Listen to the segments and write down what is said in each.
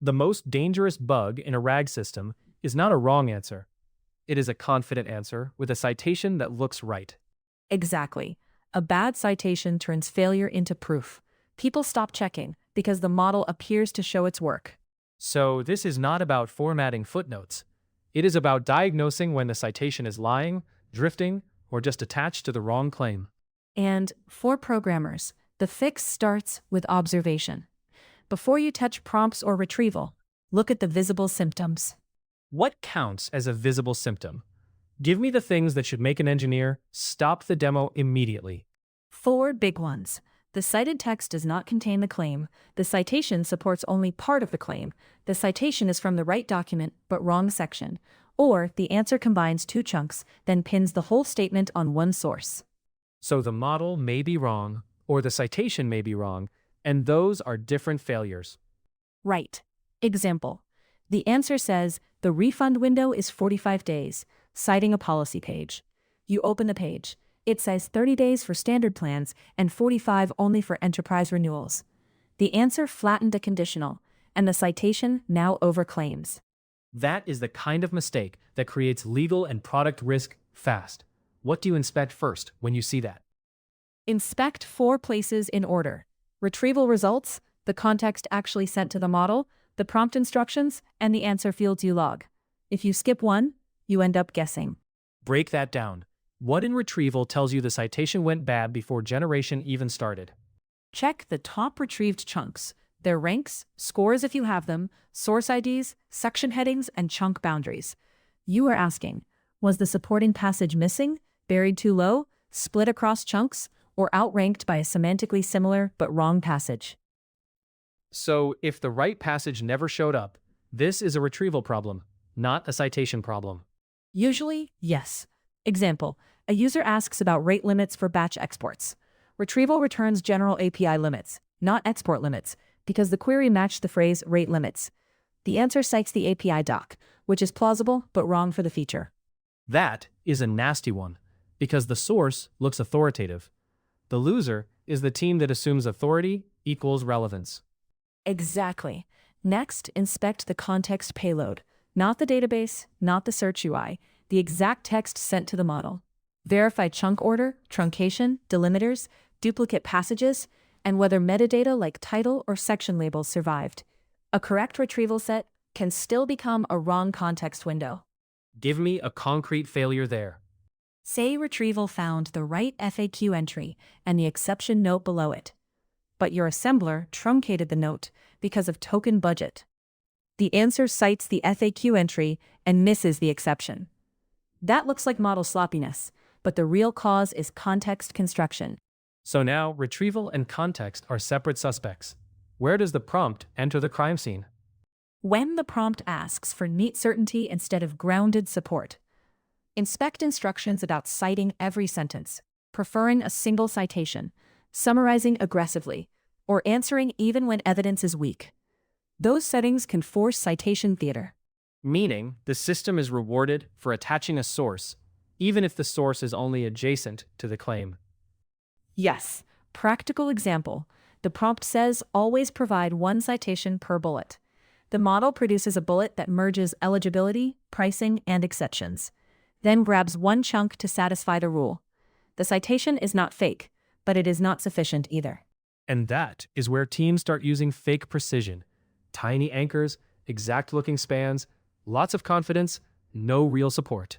The most dangerous bug in a RAG system is not a wrong answer. It is a confident answer with a citation that looks right. Exactly. A bad citation turns failure into proof. People stop checking because the model appears to show its work. So this is not about formatting footnotes. It is about diagnosing when the citation is lying, drifting, or just attached to the wrong claim. And for programmers, the fix starts with observation. Before you touch prompts or retrieval, look at the visible symptoms. What counts as a visible symptom? Give me the things that should make an engineer stop the demo immediately. 4 big ones. The cited text does not contain the claim. The citation supports only part of the claim. The citation is from the right document but wrong section. Or the answer combines 2 chunks, then pins the whole statement on one source. So the model may be wrong, or the citation may be wrong, and those are different failures. Right. Example. The answer says, the refund window is 45 days, citing a policy page. You open the page. It says 30 days for standard plans and 45 only for enterprise renewals. The answer flattened a conditional, and the citation now overclaims. That is the kind of mistake that creates legal and product risk fast. What do you inspect first when you see that? Inspect 4 places in order: retrieval results, the context actually sent to the model, the prompt instructions, and the answer fields you log. If you skip one, you end up guessing. Break that down. What in retrieval tells you the citation went bad before generation even started? Check the top retrieved chunks, their ranks, scores if you have them, source IDs, section headings, and chunk boundaries. You are asking, was the supporting passage missing, buried too low, split across chunks, or outranked by a semantically similar but wrong passage? So, if the right passage never showed up, this is a retrieval problem, not a citation problem. Usually, yes. Example, a user asks about rate limits for batch exports. Retrieval returns general API limits, not export limits, because the query matched the phrase rate limits. The answer cites the API doc, which is plausible but wrong for the feature. That is a nasty one, because the source looks authoritative. The loser is the team that assumes authority equals relevance. Exactly. Next, inspect the context payload, not the database, not the search UI, the exact text sent to the model. Verify chunk order, truncation, delimiters, duplicate passages, and whether metadata like title or section labels survived. A correct retrieval set can still become a wrong context window. Give me a concrete failure there. Say retrieval found the right FAQ entry and the exception note below it, but your assembler truncated the note because of token budget. The answer cites the FAQ entry and misses the exception. That looks like model sloppiness, but the real cause is context construction. So now, retrieval and context are separate suspects. Where does the prompt enter the crime scene? When the prompt asks for neat certainty instead of grounded support, inspect instructions about citing every sentence, preferring a single citation, summarizing aggressively, or answering even when evidence is weak. Those settings can force citation theater. Meaning, the system is rewarded for attaching a source, even if the source is only adjacent to the claim. Yes, practical example. The prompt says always provide 1 citation per bullet. The model produces a bullet that merges eligibility, pricing, and exceptions, then grabs 1 chunk to satisfy the rule. The citation is not fake, but it is not sufficient either. And that is where teams start using fake precision. Tiny anchors, exact-looking spans, lots of confidence, no real support.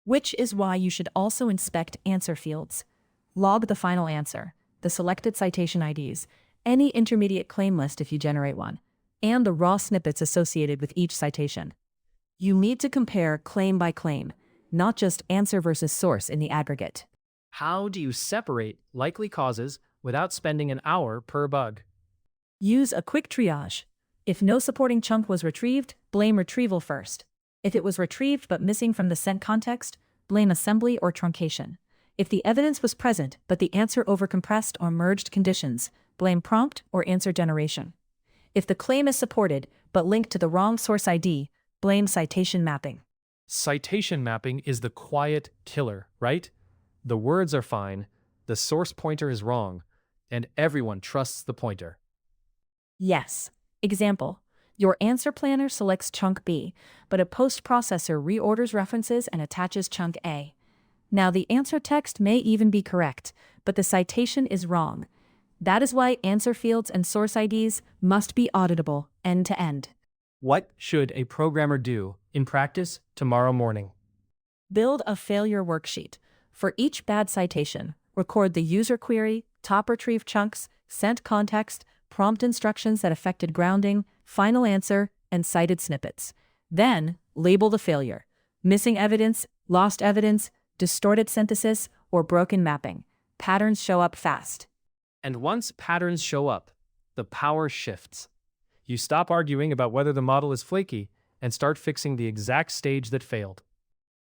Which is why you should also inspect answer fields. Log the final answer, the selected citation IDs, any intermediate claim list if you generate one, and the raw snippets associated with each citation. You need to compare claim by claim, not just answer versus source in the aggregate. How do you separate likely causes without spending an hour per bug? Use a quick triage. If no supporting chunk was retrieved, blame retrieval first. If it was retrieved but missing from the sent context, blame assembly or truncation. If the evidence was present but the answer overcompressed or merged conditions, blame prompt or answer generation. If the claim is supported but linked to the wrong source ID, blame citation mapping. Citation mapping is the quiet killer, right? The words are fine, the source pointer is wrong, and everyone trusts the pointer. Yes. Example, Your answer planner selects chunk B, but a post-processor reorders references and attaches chunk A. Now the answer text may even be correct, but the citation is wrong. That is why answer fields and source IDs must be auditable end to end. What should a programmer do in practice tomorrow morning? Build a failure worksheet. For each bad citation, record the user query, top retrieved chunks, sent context, prompt instructions that affected grounding, final answer, and cited snippets. Then, label the failure: missing evidence, lost evidence, distorted synthesis, or broken mapping. Patterns show up fast. And once patterns show up, the power shifts. You stop arguing about whether the model is flaky and start fixing the exact stage that failed.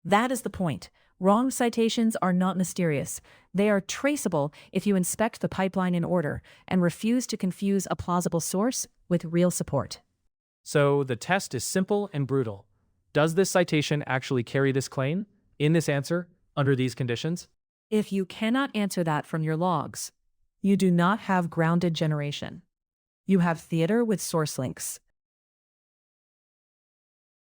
That is the point. Wrong citations are not mysterious. They are traceable if you inspect the pipeline in order and refuse to confuse a plausible source with real support. So the test is simple and brutal. Does this citation actually carry this claim in this answer under these conditions? If you cannot answer that from your logs, you do not have grounded generation. You have theater with source links.